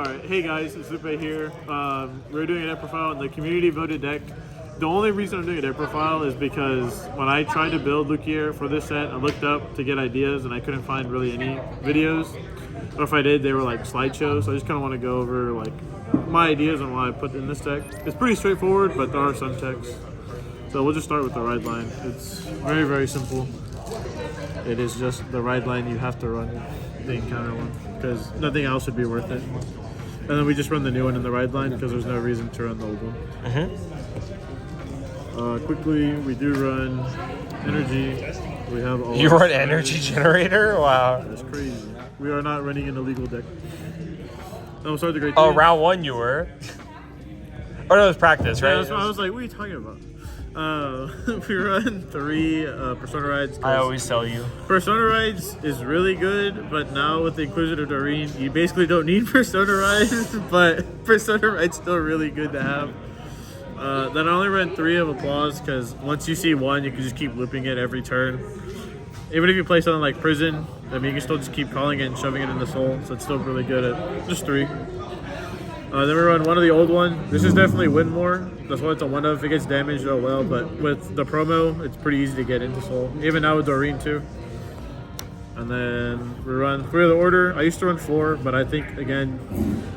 Alright, hey guys, it's Lupe here. We're doing a deck profile, and the community voted deck. The only reason I'm doing a deck profile is because when I tried to build Luquier for this set, I looked up to get ideas and I couldn't find really any videos. Or if I did, they were like slideshows, so I just kind of want to go over like my ideas on why I put in this deck. It's pretty straightforward, but there are some techs. So we'll just start with the ride line. It's very, very simple. It is just the ride line you have to run the encounter one, because nothing else would be worth it. And then we just run the new one in the ride line because there's no reason to run the old one. Quickly, we do run energy. We have all. You run energy generator? Wow. That's crazy. We are not running an illegal deck. No, start the great. Oh, round one you were. Oh no, it was practice, right? Yeah, that's what I was like, what are you talking about? We run 3 Persona rides. I always tell you. Persona rides is really good, but now with the inclusion of Doreen, you basically don't need Persona rides, but Persona rides still really good to have. Then I only ran 3 of Applause because once you see one, you can just keep looping it every turn. Even if you play something like Prison, I mean, you can still just keep calling it and shoving it in the soul, so it's still really good at just 3. Then we run one of the old one. This is definitely win more. That's what it's a one of. If it gets damaged, oh well. But with the promo, it's pretty easy to get into soul. Even now with Doreen too. And then we run 3 of the order. I used to run 4, but I think again,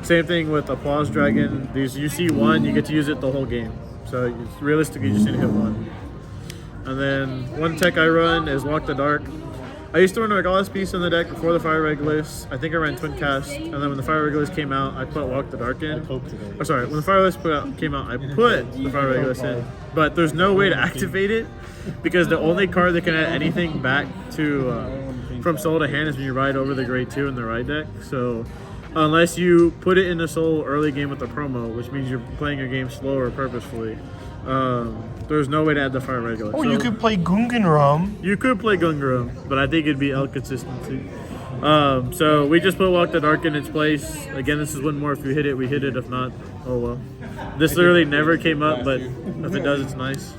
same thing with Applause Dragon. These you see one, you get to use it the whole game. So it's realistically, you just need to hit one. And then one tech I run is Walk the Dark. I used to run a Regardless piece in the deck before the Fire Regulus. I think I ran Twin Cast, and then when the Fire Regulus came out, I put Walk the Dark in. Oh, sorry, when the Fire Regulus came out, I put the Fire Regulus in. But there's no way to activate it because the only card that can add anything back to from soul to hand is when you ride over the grade 2 in the ride deck. So unless you put it in the soul early game with the promo, which means you're playing your game slower purposefully, there's no way to add the Fire Regulus. Oh, so you could play Gunganrum. You could play Gunganrum, but I think it'd be L consistency. So we just put Walk the Dark in its place. Again, this is one more. If you hit it, we hit it. If not, oh well. This literally never came up, but if it does, it's nice.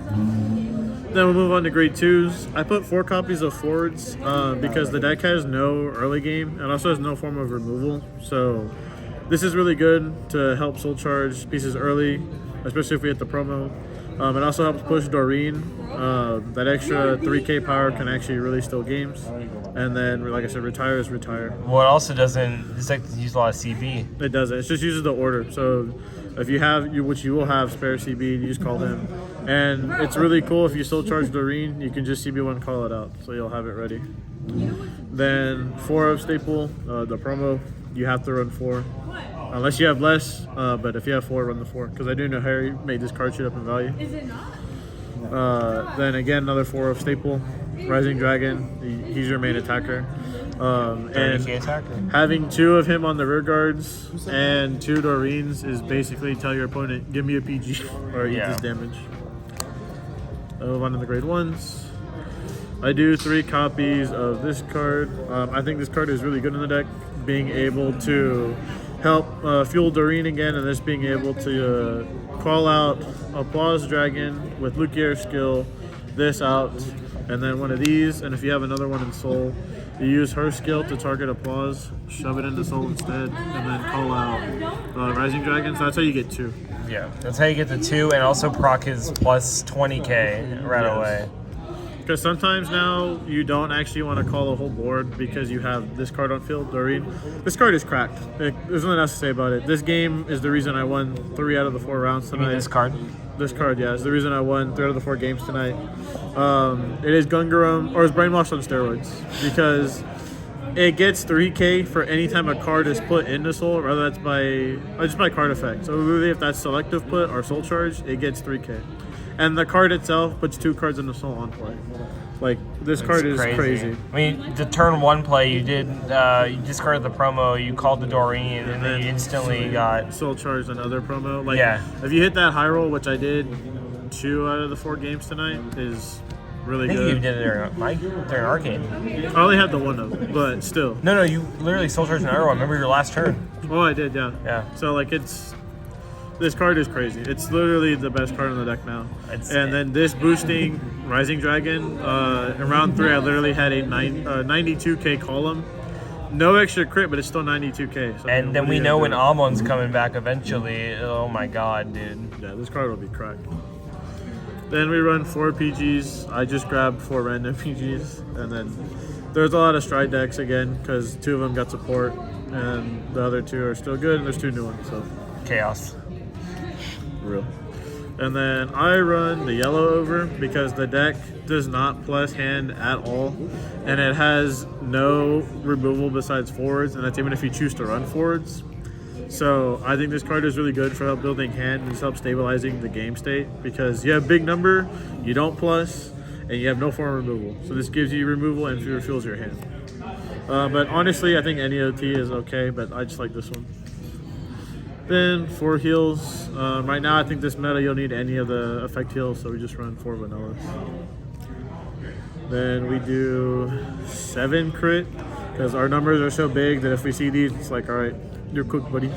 Then we'll move on to grade 2s. I put 4 copies of Forwards because the deck has no early game and also has no form of removal. So this is really good to help soul charge pieces early, especially if we hit the promo. It also helps push Doreen. That extra 3k power can actually really steal games. And then, like I said, retire is retire. What also doesn't, this deck use a lot of CB. It doesn't. It just uses the order. So if you have, which you will have spare CB, you just call him. And it's really cool if you still charge Doreen, you can just CB1 call it out. So you'll have it ready. Then 4 of Staple, the promo, you have to run 4. Unless you have less, but if you have 4, run the 4. Because I do know Harry made this card shoot up in value. Is it not? Then again, another 4 of Staple. Rising Dragon, he's your main attacker. And attacker. Having 2 of him on the rear guards and 2 Doreens is basically tell your opponent, give me a PG or eat this damage. I'll move on to the grade 1s. I do 3 copies of this card. I think this card is really good in the deck, being able to help fuel Doreen again, and this being able to call out Applause Dragon with Luquier skill, this out, and then one of these, and if you have another one in Soul, you use her skill to target Applause, shove it into Soul instead, and then call out Rising Dragon, so that's how you get 2. Yeah, that's how you get the 2, and also proc his plus 20k right away. Because sometimes now you don't actually want to call a whole board because you have this card on field, Doreen. This card is cracked. There's nothing else to say about it. This game is the reason I won 3 out of the 4 rounds tonight. You mean this card? This card, yeah, is the reason I won 3 out of the 4 games tonight. It is Gungarum, or it's Brainwash on steroids, because it gets 3k for any time a card is put into soul, whether that's just by card effect. So really, if that's selective put or soul charge, it gets 3k. And the card itself puts 2 cards in the soul on play. Like, this card is crazy. I mean, the turn 1 play, you did, you discarded the promo, you called the Doreen, and then you instantly got soul charged another promo. Like, yeah. If you hit that high roll, which I did 2 out of the 4 games tonight, is really good. I think you did it during Arcade. I only had the 1 of them, but still. No, you literally soul charged another one. Remember your last turn? Oh, I did, yeah. Yeah. So, like, this card is crazy. It's literally the best card in the deck now. And then this boosting Rising Dragon, in round 3, I literally had a 92k column No extra crit, but it's still 92k. So And then we know when Amon's coming back eventually. Oh my god, dude. Yeah, this card will be cracked. Then we run 4 PGs. I just grabbed 4 random PGs. And then there's a lot of stride decks again, because 2 of them got support. And the other 2 are still good, and there's 2 new ones, so. Chaos. Real. And then I run the yellow over because the deck does not plus hand at all, and it has no removal besides forwards, and that's even if you choose to run forwards. So I think this card is really good for help building hand and help stabilizing the game state because you have big number, you don't plus, and you have no form of removal. So this gives you removal and refuels your hand. But honestly, I think any OT is okay, but I just like this one. Then 4 heals. Right now, I think this meta you'll need any of the effect heals, so we just run 4 vanillas. Then we do 7 crit because our numbers are so big that if we see these, it's like, all right, you're cooked, buddy.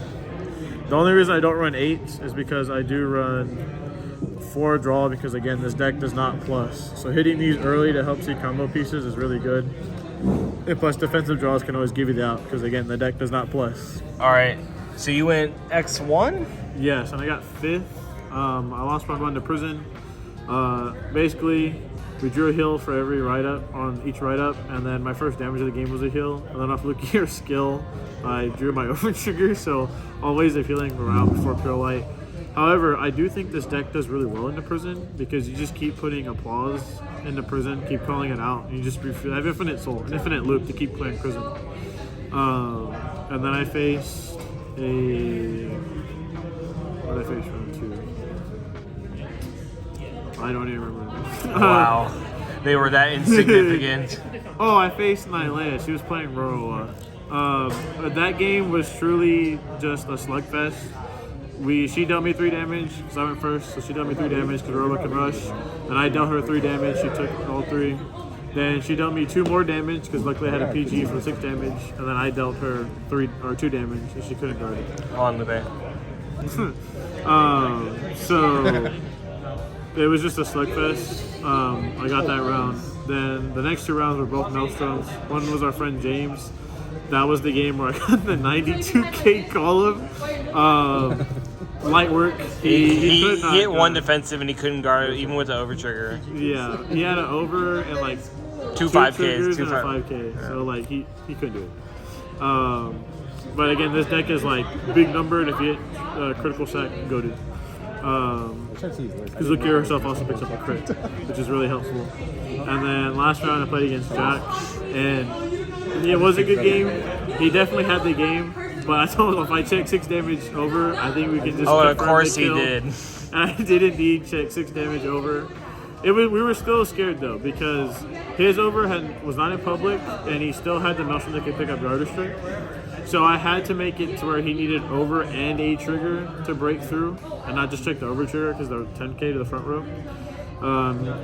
The only reason I don't run 8s is because I do run 4 draw because again, this deck does not plus. So hitting these early to help see combo pieces is really good. And plus, defensive draws can always give you the out because again, the deck does not plus. All right. So you went X1? Yes, and I got 5th. I lost my run to prison. Basically, we drew a heal for every write-up on each write-up, and then my first damage of the game was a heal. And then off Luquier's skill, I drew my over trigger, so all ways of healing were out before Pure Light. However, I do think this deck does really well into prison because you just keep putting applause into prison, keep calling it out, and you just have infinite soul, an infinite loop to keep playing prison. And then I faced what did I face round 2? I don't even remember. Wow. They were that insignificant. Oh, I faced Nylea. She was playing Roroa. That game was truly just a slugfest. She dealt me 3 damage because I went first, so she dealt me 3 damage because Roroa can rush. And I dealt her 3 damage. She took all 3. Then she dealt me 2 more damage because luckily I had a PG for 6 damage, and then I dealt her 2 damage, and she couldn't guard it. On Lupe. So it was just a slugfest. I got that round. Then the next 2 rounds were both Maelstroms. One was our friend James. That was the game where I got the 92k column. Light work. He hit 1 defensive and he couldn't guard it, even with the overtrigger. Yeah, he had an over and like 2 5Ks, 2 and a 5K. Yeah. So like he couldn't do it. But again, this deck is like big number, and if you hit critical sack, go to. Because Luquier herself also picks up a crit, which is really helpful. And then last round I played against Jack, and it was a good game. He definitely had the game, but I told him if I check 6 damage over, I think we can just. Oh, of course he did. And I did indeed check 6 damage over. We were still scared though because his over was not in public, and he still had the Maelstrom that could pick up Guard Restrict. So I had to make it to where he needed over and a trigger to break through, and not just check the over trigger because they're 10k to the front row.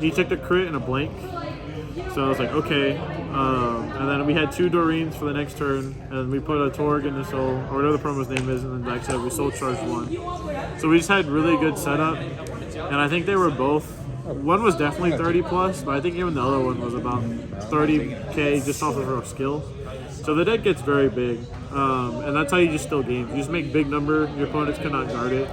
He checked a crit and a blank, so I was like, okay. And then we had 2 Doreens for the next turn, and we put a Torg in the soul, or whatever the promo's name is, and then like I said, we soul charged 1. So we just had really good setup, and I think they were both. One was definitely 30 plus, but I think even the other one was about 30k just off of her skill. So the deck gets very big, and that's how you just steal games. You just make big number, your opponents cannot guard it.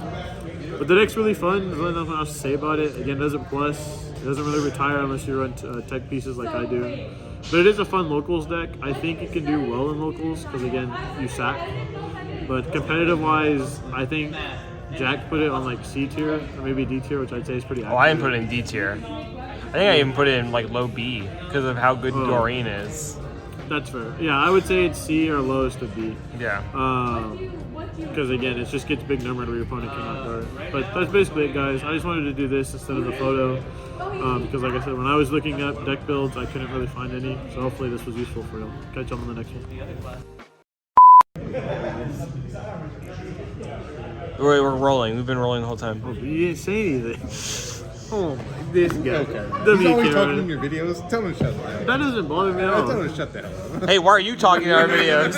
But the deck's really fun, there's really nothing else to say about it. Again, it doesn't plus, it doesn't really retire unless you run tech pieces like I do. But it is a fun locals deck. I think it can do well in locals, because again, you sack. But competitive-wise, I think Jack put it on like C tier, or maybe D tier, which I'd say is pretty accurate. Oh, I didn't put it in D tier. I think I even put it in like low B, because of how good Doreen is. That's fair. Yeah, I would say it's C or lowest of B. Yeah. Because again, it just gets big number where your opponent cannot guard. But that's basically it, guys. I just wanted to do this instead of the photo. Because like I said, when I was looking up deck builds, I couldn't really find any. So hopefully this was useful for you. Catch you on the next one. We're rolling. We've been rolling the whole time. Oh, you didn't say anything. Oh my, this guy. Okay. He's always talking in your videos. Tell him to shut the hell up. That doesn't bother me at all. Tell him to shut the hell up. Hey, why are you talking in our videos?